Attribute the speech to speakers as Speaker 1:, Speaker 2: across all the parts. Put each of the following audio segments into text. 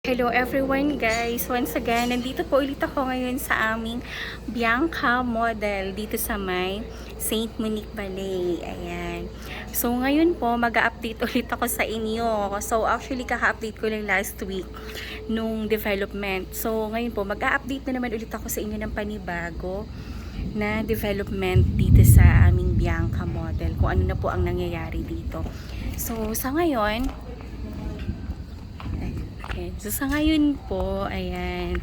Speaker 1: Hello everyone guys! Once again, nandito po ulit ako ngayon sa aming Bianca model dito sa may Saint Monique Ballet. Ayan. So ngayon po, mag-update ulit ako sa inyo. So actually, kaka-update ko lang last week nung development. So ngayon po, mag-update na naman ulit ako sa inyo ng panibago na development dito sa aming Bianca model. Kung ano na po ang nangyayari dito. So sa ngayon, so sa ngayon po, ayan,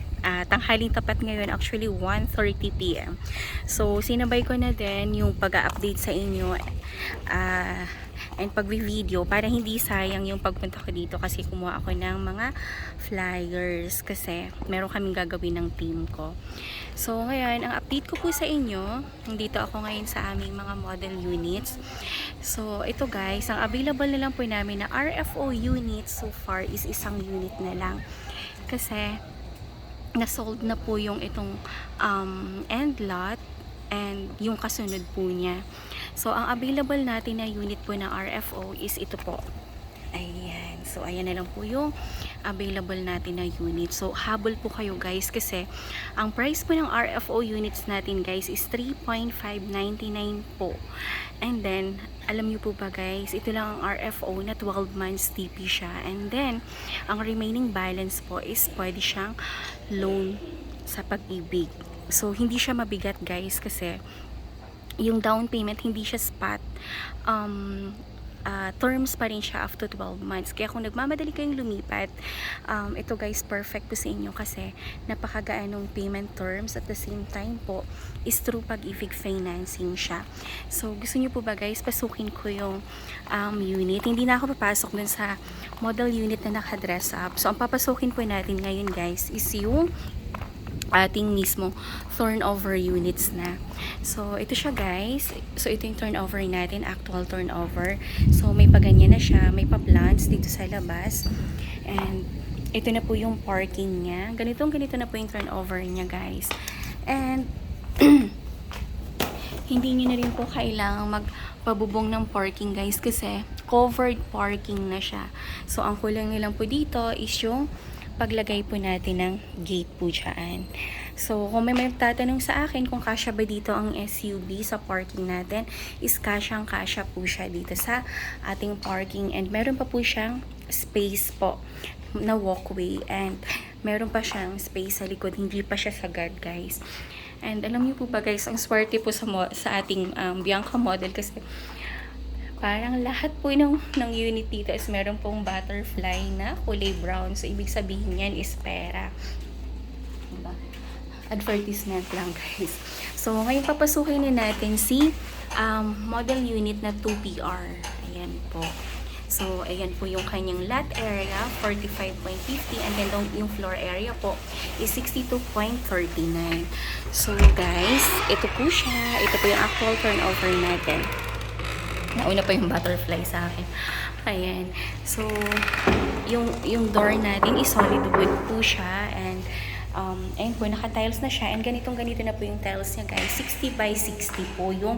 Speaker 1: tanghaling tapat ngayon, actually 1:30 PM. So sinabay ko na din yung pag-update sa inyo and pag-video para hindi sayang yung pagpunta ko dito, kasi kumuha ako ng mga flyers kasi meron kaming gagawin ng team ko. So ngayon, ang update ko po sa inyo, dito ako ngayon sa aming mga model units. So ito guys, ang available na lang po namin na RFO units so far is isang unit na lang, kasi na-sold na po yung itong end lot and yung kasunod po niya. So ang available natin na unit po ng RFO is ito po. Ayan. So ayan na lang po yung available natin na unit. So habol po kayo guys, kasi ang price po ng RFO units natin guys is 3.599 po. And then alam niyo po ba guys, ito lang ang RFO na 12 months TP siya. And then ang remaining balance po is pwede siyang loan sa Pag-ibig. So hindi siya mabigat guys, kasi yung down payment hindi siya spot, terms pa rin siya after 12 months. Kaya kung nagmamadali kayong lumipat, ito guys, perfect po sa inyo, kasi napakagaan ng payment terms, at the same time po is through Pag-ibig financing siya. So gusto niyo po ba guys, pasukin ko yung unit? Hindi na ako papasok dun sa model unit na naka-dress up. So ang papasukin po natin ngayon guys is yung ating mismo turnover units na. So ito siya guys. So ito yung turnover natin, actual turnover. So may paganyan na siya, may pa-plants dito sa labas. And ito na po yung parking niya. Ganito na po yung turnover niya guys. And hindi niyo na rin po kailangang magpabubong ng parking guys, kasi covered parking na siya. So ang kulang nilang po dito is yung paglagay po natin ng gate po dyan. So kung may magtatanong sa akin kung kasya ba dito ang SUV sa parking natin, is kasya po siya dito sa ating parking. And meron pa po siyang space po na walkway, and meron pa siyang space sa likod, hindi pa siya sagad guys. And alam niyo po ba guys, ang swerte po sa ating Bianca model, kasi parang lahat po ng unit dito is meron pong butterfly na kulay brown. So ibig sabihin yan is pera. Diba? Advertisement lang guys. So ngayon papasukin na natin si model unit na 2PR. Ayan po. So ayan po yung kanyang lot area, 45.50, and then yung floor area po is 62.39. So guys, ito po siya. Ito po yung actual turnover natin. Nauna pa yung butterfly sa akin. Ayan. So yung door natin is solid wood po siya, and po, naka-tiles na siya, and ganito na po yung tiles niya guys. 60 by 60 po yung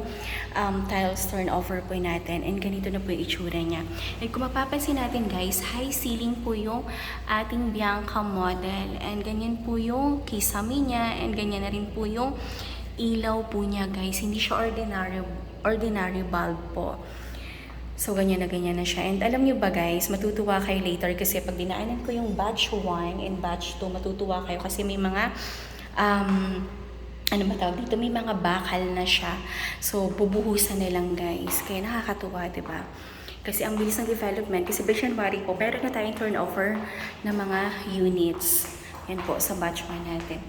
Speaker 1: tiles turnover po natin, and ganito na po yung itsura niya. And kung mapapansin natin guys, high ceiling po yung ating Bianca model, and ganyan po yung kisame niya, and ganyan na rin po yung ilaw po niya guys. Hindi siya ordinary bulb po. So ganyan na siya. And alam nyo ba guys, matutuwa kayo later, kasi pag dinaanan ko yung batch 1 and batch 2, matutuwa kayo kasi may mga ano ba tawag dito, may mga bakal na siya. So bubuhusan na lang guys. Kaya nakakatuwa, 'di ba? Kasi ang bilis ng development, kasi by January po meron na tayong turnover ng mga units. Yan po sa batch 1 natin.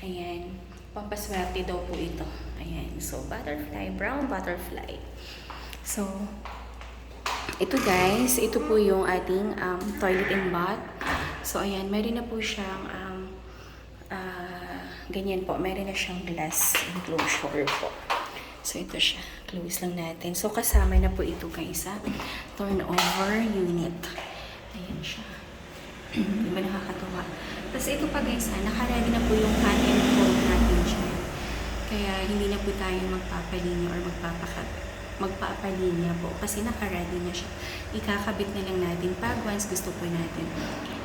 Speaker 1: Ayan. Pampaswerte daw po ito. Ayan. So butterfly, brown butterfly. So ito guys, ito po yung ating toilet and bath. So ayan, meron na po siyang ganyan po, meron na siyang glass enclosure po. So ito siya, close lang natin. So kasama na po ito guys sa turnover unit. Ayan siya. Diba nakakatuwa? Tapos ito pa guys, naka-ready na po yung fan and cold natin siya. Kaya hindi na po tayo magpapalinis or magpapakabit. magpapalinya po kasi naka-ready na siya. Ikakabit na lang natin pag once gusto po natin.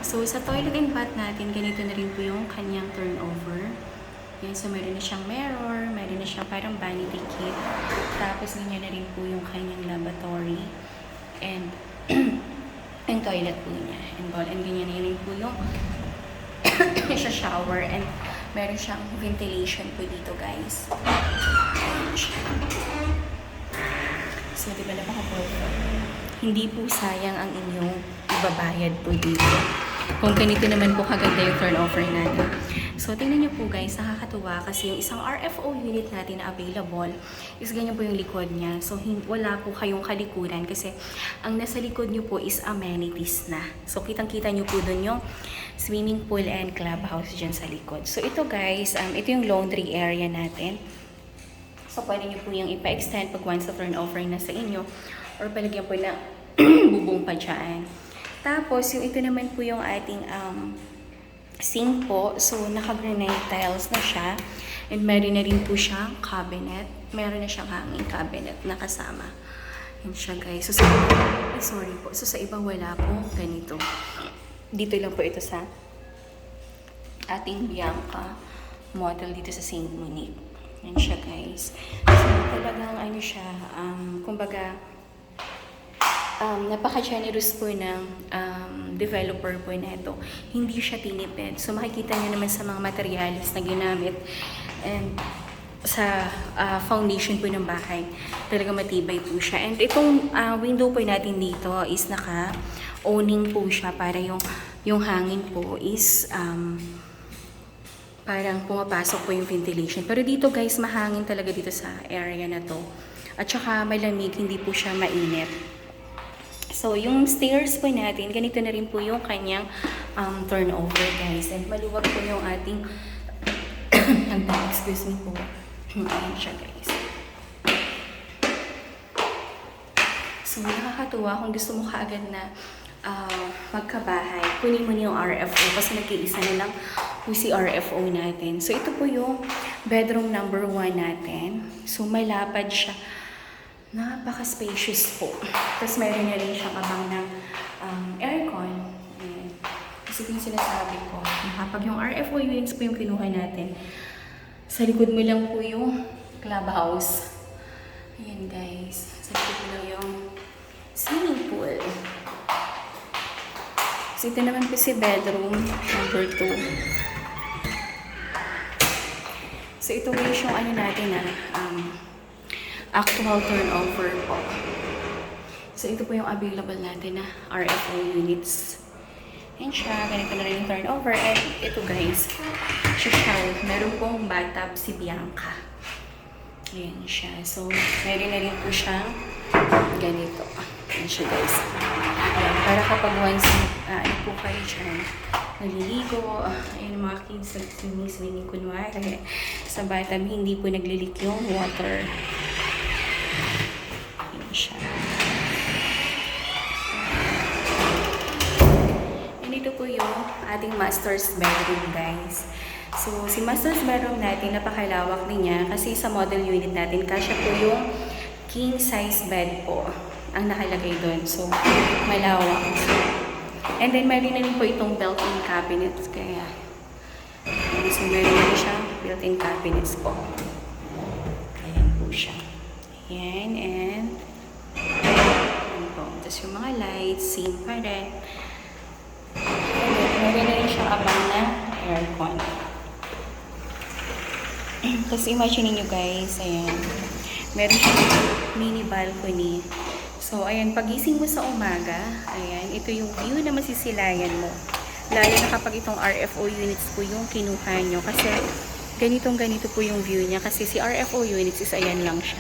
Speaker 1: So, sa toilet and bath natin, ganito na rin po yung kanyang turnover. Yan, so meron na siyang mirror, meron na siyang parang vanity kit. Tapos, ganyan na rin po yung kanyang lavatory. And, yung toilet po niya. And bowl. And ganyan na rin po yung siya shower. And meron siyang ventilation po dito, guys. Ayan siya. So, di ba napaka-perfect? Hindi po sayang ang inyong ibabayad po dito. Kung ganito naman po kaganda yung turnover natin. So, tingnan nyo po guys, nakakatuwa kasi yung isang RFO unit natin na available is ganyan po yung likod niya. So, wala po kayong kalikuran kasi ang nasa likod nyo po is amenities na. So, kitang-kita nyo po dun yung swimming pool and clubhouse dyan sa likod. So, ito guys, ito yung laundry area natin. So, pwede nyo po yung ipa-extend pag once sa turnover na sa inyo or palagyan po na bubong pa dyan. Tapos, yung ito naman po yung ating sink po. So, naka-granite tiles na siya. And meron na rin po siyang cabinet. Meron na siyang hanging cabinet na kasama. Yan siya guys. So, sorry po. So, sa iba wala po ganito. Dito lang po ito sa ating Bianca model dito sa St. Monique. Yan siya guys. So, talagang ano siya, kumbaga, napaka-generous po ng developer po nito. Hindi siya tinipid. So, makikita niyo naman sa mga materials na ginamit and sa foundation po ng bahay. Talaga matibay po siya. And itong window po natin dito is naka-owning po siya para yung hangin po is parang pumapasok po yung ventilation. Pero dito guys, mahangin talaga dito sa area na to. At saka malamig, hindi po siya mainit. So, yung stairs po natin, ganito na rin po yung kanyang turnover, guys. And maluwag po yung ating excuse me po. Ayan siya, guys. So, nakakatuwa kung gusto mo kaagad na magkabahay. Kunin mo na yung RFO kasi nag-iisa na lang po si RFO natin. So, ito po yung bedroom number 1 natin. So, malapad siya. Napaka-spacious po. Tapos meron na rin siyang abang ng aircon. Ayan. Kasi ito yung sinasabi ko. Kapag yung RFO units po yung kinuha natin, sa likod mo lang po yung clubhouse. Ayan guys. Sa likod mo lang yung swimming pool. So ito naman po si bedroom number 2. So ito po yung ano natin na actual turnover po. So, ito po yung available natin na RFO units. Yan siya. Ganito na rin yung turnover. And ito guys, siya. Meron pong bathtub si Bianca. Ayan siya. So, meron na rin po siyang ganito. Yan siya guys. Ayan. Para kapag once ano po kayo dyan, naliligo, ayun mga kids, nag-swimming kunwari. Sa bathtub, hindi po naglilik yung water. Siya. And ito po yung ating master's bedroom guys. So, si master's bedroom natin, napakalawak din niya kasi sa model unit natin, kasya po yung king size bed po ang nakalagay doon. So, malawak. And then, meron na rin po itong built-in cabinets. Kaya, so, meron na rin siya built-in cabinets po. Ayan po siya. Ayan, and tapos yung mga lights, same pa rin. Meron na rin siyang abang na aircon. Tapos imagine nyo guys, ayan. Meron siyang mini balcony. So, ayan, pagising mo sa umaga, ayan, ito yung view na masisilayan mo. Lalo na kapag itong RFO units po yung kinuha nyo. Kasi ganito po yung view niya. Kasi si RFO units is ayan lang siya.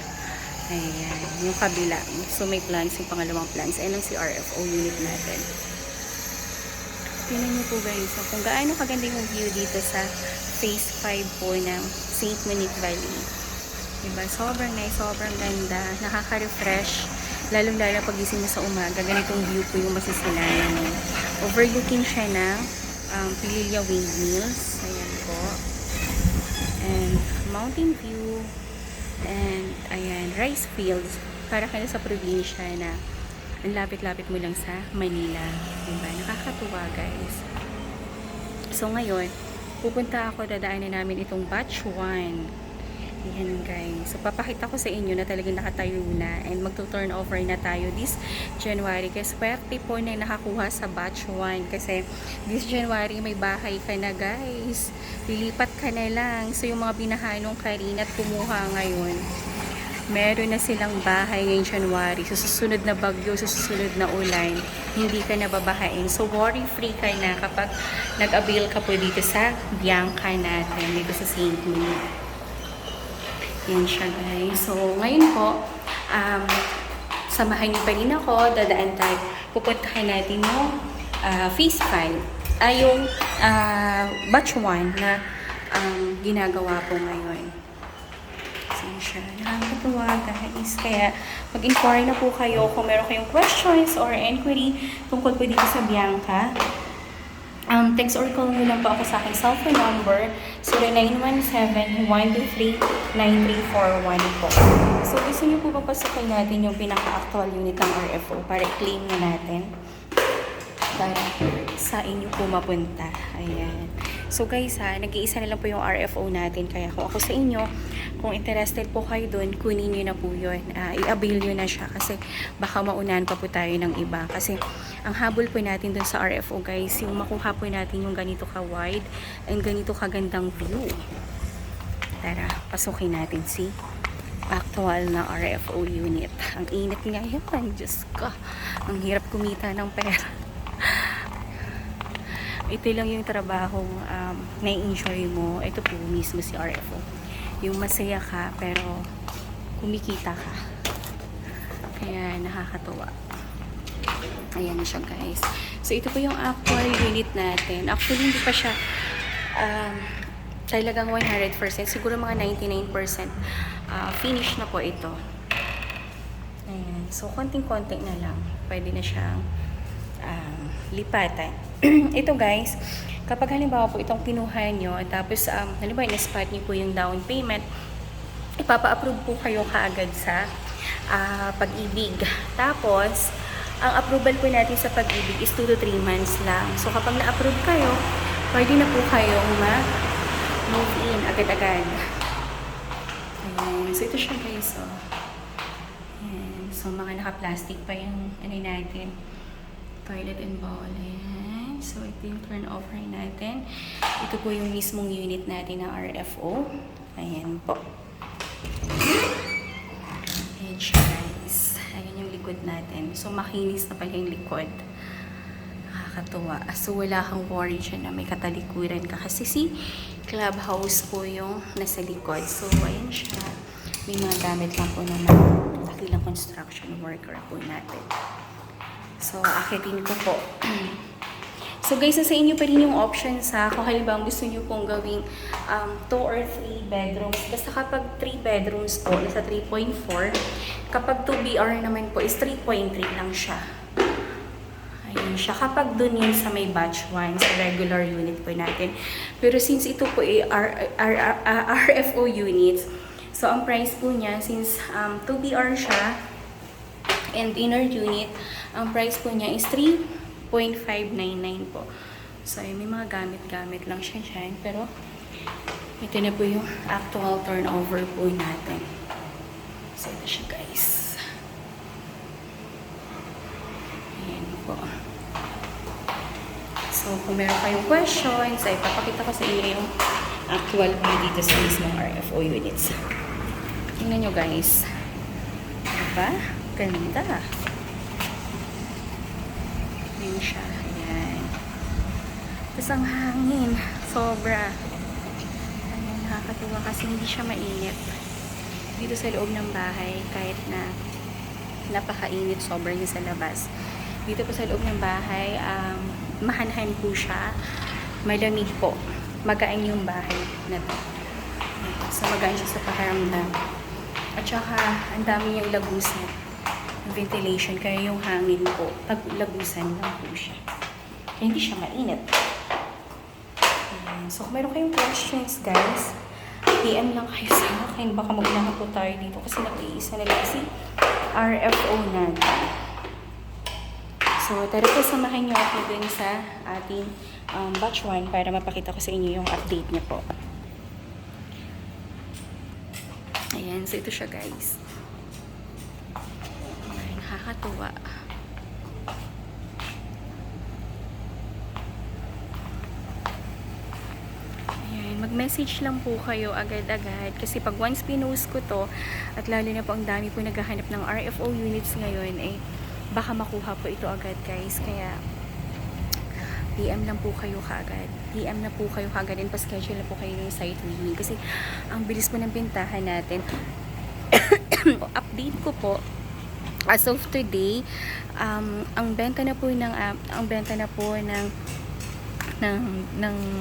Speaker 1: Ayan, yung kabila. So, may plants, yung pangalawang plants. Ayan lang si RFO unit natin. Tingnan nyo po guys, so, kung gaano kaganda yung view dito sa phase 5 po ng St. Monique Valley. Diba? Sobrang nice, sobrang ganda. Nakaka-refresh. Lalong-lalo pagising mo sa umaga, ganitong view po yung masisilayan mo. Overlooking siya ng Pililla Windmills. Ayan po. And mountain view. And, ayan, rice fields. para ka na sa probinsya na ang lapit-lapit mo lang sa Manila. Diba? Nakakatuwa, guys. So, ngayon, pupunta ako, dadaanan namin itong batch 1. Yan, guys. So, papakita ko sa inyo na talagang nakatayo na and magto-turn over na tayo this January. Kaya swerte po na nakakuha sa batch 1 kasi this January may bahay ka na, guys. Lilipat ka na lang. So, yung mga binahanong Karina at kumuha ngayon, meron na silang bahay ngayong January. So, susunod na bagyo, susunod na ulan, hindi ka nababahain. So, worry-free ka na kapag nag-avail ka po dito sa Bianca natin, dito sa St. Louis. Yan siya, guys. So, ngayon po, samahan niyo pa rin ako, dadaan tayo, pupuntahan natin yung phase 5, yung batch 1 na ginagawa po ngayon. So, siya, nakakatuwa, guys. Kaya, mag-inquire na po kayo kung meron kayong questions or inquiry tungkol po dito sa Bianca. Text or call nyo lang po ako sa aking cellphone number 0917-123-9341 po. So, gusto nyo po papasakin natin yung pinaka-actual unit ng RFO para i-claim na natin para sa inyo po mapunta. Ayan. So guys nag-iisa na lang po yung RFO natin. Kaya kung ako sa inyo, kung interested po kayo doon, kunin nyo na po yun. I-avail nyo na siya kasi baka maunahan pa po tayo ng iba. Kasi ang habol po natin doon sa RFO, guys, yung makuha po natin yung ganito ka-wide and ganito kagandang view. Tara, pasukin natin si actual na RFO unit. Ang init ngayon, Diyos ko. Ang hirap kumita ng pera. Ito lang yung trabahong na-enjoy mo. Ito po mismo si RFO. Yung masaya ka pero kumikita ka. Kaya nakakatuwa. Ayan na siya, guys. So ito po yung actual unit natin. Actually hindi pa siya talagang 100%. Siguro mga 99% finish na po ito. Ayan. So konting-konti na lang. Pwede na siyang lipatan. Ito, guys, kapag halimbawa po itong kinuha nyo, tapos halimbawa in-spot nyo po yung down payment, ipapa-approve po kayo kaagad sa Pag-ibig. Tapos, ang approval po natin sa Pag-ibig is 2 to 3 months lang. So, kapag na-approve kayo, pwede na po kayong ma-move in agad-agad. Ayan. So, ito siya, guys. Oh. Ayan. So, mga naka-plastic pa yung natin. Toilet and bowl. Ayan. So, ito yung turnover natin. Ito po yung mismong unit natin ng RFO. Ayan po. Ayan siya, guys. Ayan yung likod natin. So, makinis na pala yung likod. Nakakatuwa. So, wala kang worry dyan na may katalikuran ka. Kasi si clubhouse po yung nasa likod. So, ayan siya. May mga gamit lang po naman. Dakilang construction worker po natin. So, akitin ko po. So, guys, sa inyo pa rin yung options ha. Kung halimbawa gusto nyo pong gawing 2 or 3 bedrooms. Basta kapag 3 bedrooms po, nasa 3.4. Kapag 2 BR naman po is 3.3 lang siya. Ayun siya. Kapag dun yun sa may batch 1, sa regular unit po natin. Pero since ito po ay RFO units, so ang price po niya, since 2 BR siya, and inner unit, ang price po niya is 3.599 po. So, may mga gamit-gamit lang siya dyan. Pero, ito na po yung actual turnover po natin. So, ito siya, guys. Ayan po. So, kung meron kayong questions, ay papakita ko sa inyo yung actual view dito sa mismong RFO units. Tingnan nyo, guys. Diba? Ganda. Ayan siya. Ayan. Tapos ang hangin. Sobra. Ayan, nakakatuwa kasi hindi siya mainit. Dito sa loob ng bahay, kahit na napakainit, sobra niya sa labas. Dito po sa loob ng bahay, mahanhan po siya. Malamig po. Magaan yung bahay na to. So, magaan siya sa pakiramdam. At saka, ang dami niyang lagusan. Ventilation, kaya yung hangin po, pag lagusan lang po siya. Kaya hindi siya mainit. Ayan. So, kung meron kayong questions, guys, PM lang kayo sa akin. Baka maglahan po tayo dito kasi nag-iisa na lang si RFO natin. So, tara po, samahan niyo ako dun sa ating batch 1 para mapakita ko sa inyo yung update niya po. Ayan, so ito siya guys. Ay, nakakatuwa. Mag-message lang po kayo agad-agad kasi pag once pinost ko to at lalo na po ang dami po naghahanap ng RFO units ngayon baka makuha po ito agad guys, kaya PM lang po kayo kaagad, PM na po kayo kaagad and pa-schedule na po kayo ng site viewing kasi ang bilis po ng bintahan natin. Update ko po as of today, ang benta na po ng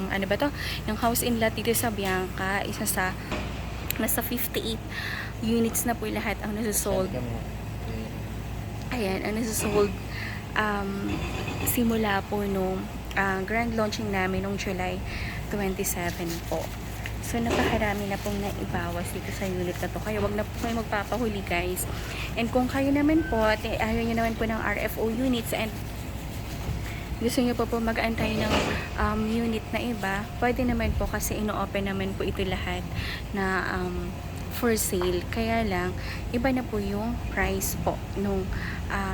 Speaker 1: ano ba to? Yung house in lot dito sa Bianca, nasa 58 units na po lahat ang nasa-sold. Ayan, ang nasa-sold simula po nung grand launching namin nung July 27 po. So, napakarami na pong naibawas dito sa unit na to. Kaya wag na po kayo magpapahuli guys. And kung kayo naman po, at ayaw nyo naman po ng RFO units and gusto nyo po mag-antay ng unit na iba, pwede naman po kasi ino-open naman po ito lahat na for sale. Kaya lang, iba na po yung price po nung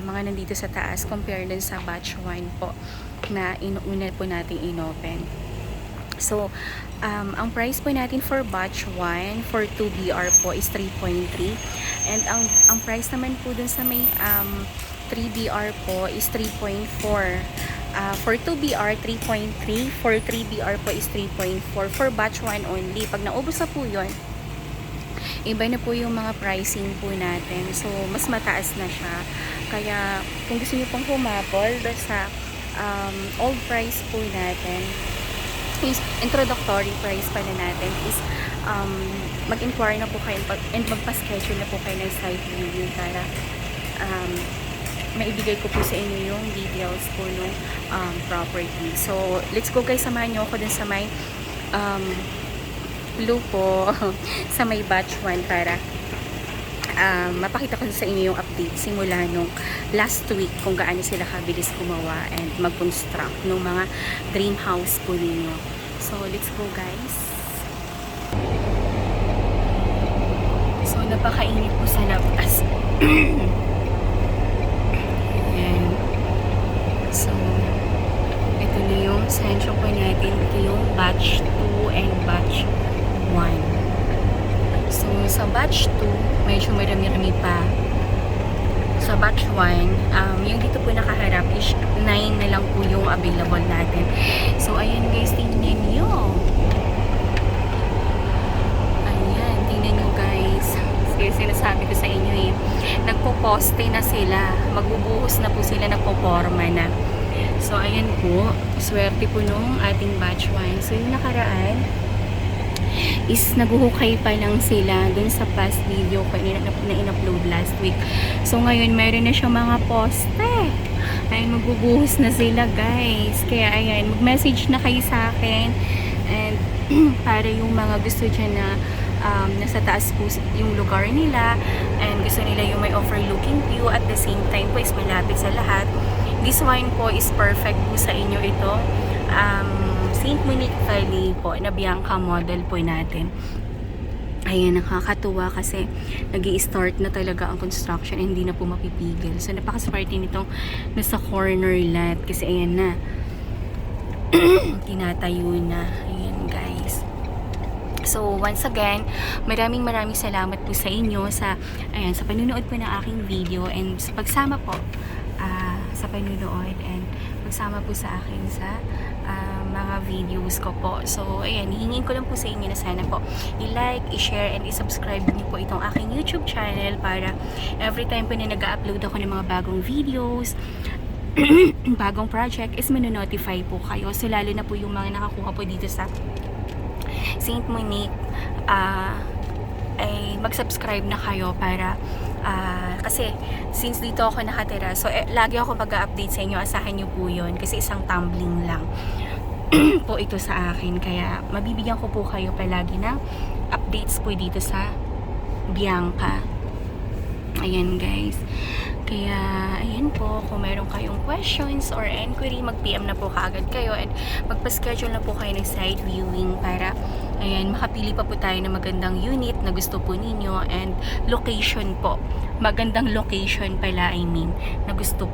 Speaker 1: mga nandito sa taas compared dun sa batch 1 po na inuuna po natin inopen. So, ang price po natin for batch 1 for 2BR po is 3.3 and ang price naman po dun sa may 3BR po is 3.4. For 2BR, 3.3. For 3BR po is 3.4. For batch 1 only. Pag naubos na po yun, iba na po yung mga pricing po natin. So, mas mataas na siya. Kaya, kung gusto niyo pong humabol sa old price po natin, is introductory price pa na natin is mag-inquire na po kayo and magpa-schedule na po kayo ng site viewing para maibigay ko po sa inyo yung details po ng property. So, let's go guys, samahan nyo ako dun sa may blue po, sa may batch 1 para mapakita ko sa inyo yung update simula nung last week kung gaano sila kabilis gumawa and mag-construct ng mga dream house po ninyo. So, let's go guys. So, napakainit po sa labas. So, ito na yung sensyo po natin. Ito yung batch 2 and batch 1. So, sa batch 2, medyo marami-rami pa. Sa batch 1, yung dito po nakaharap is 9 na lang po yung available natin. So, ayan guys, tingnan nyo. Ayan, tingnan nyo guys. Kasi sinasabi ko sa inyo nagpo-poste na sila. Magbubuhos na po sila, nagpo-forma na. So, ayan po. Swerte po nung ating batch 1. So, yung nakaraan is naguhukay pa lang sila dun sa past video ko na in-upload last week. So, ngayon meron na siyang mga poste. Ayan, magbubuhos na sila guys. Kaya, ayan, mag-message na kayo sa akin. And, para yung mga gusto dyan na nasa taas po yung lugar nila and gusto nila yung may overlooking view at the same time po is malapit sa lahat. This one po is perfect po sa inyo ito. St. Monique Valley po na Bianca model po natin. Ayan, nakakatuwa kasi nag-i-start na talaga ang construction and hindi na po mapipigil. So, napakaswerte nitong nasa corner lot kasi ayan na. Tinatayo na. Ayan guys. So, once again, maraming salamat po sa inyo sa panunood po ng aking video and sa pagsama po sa panunood and pagsama po sa akin sa mga videos ko po. So, ayan, hihingin ko lang po sa inyo na sana po i-like, i-share, and i-subscribe niyo po itong aking YouTube channel para every time po na nag-upload ako ng mga bagong videos, bagong project, is manonotify po kayo. So, lalo na po yung mga nakakuha po dito sa St. Monique, ay mag-subscribe na kayo para kasi since dito ako nakatira, so lagi ako mag-update sa inyo, asahan nyo po yun kasi isang tumbling lang po ito sa akin, kaya mabibigyan ko po kayo palagi ng updates po dito sa Bianca. Ayan guys. Kaya, ayan po, kung meron kayong questions or inquiry, mag-PM na po kaagad kayo and magpa-schedule na po kayo ng site viewing para, ayan, makapili pa po tayo ng magandang unit na gusto po ninyo and location po. Magandang location pala, I mean, na gusto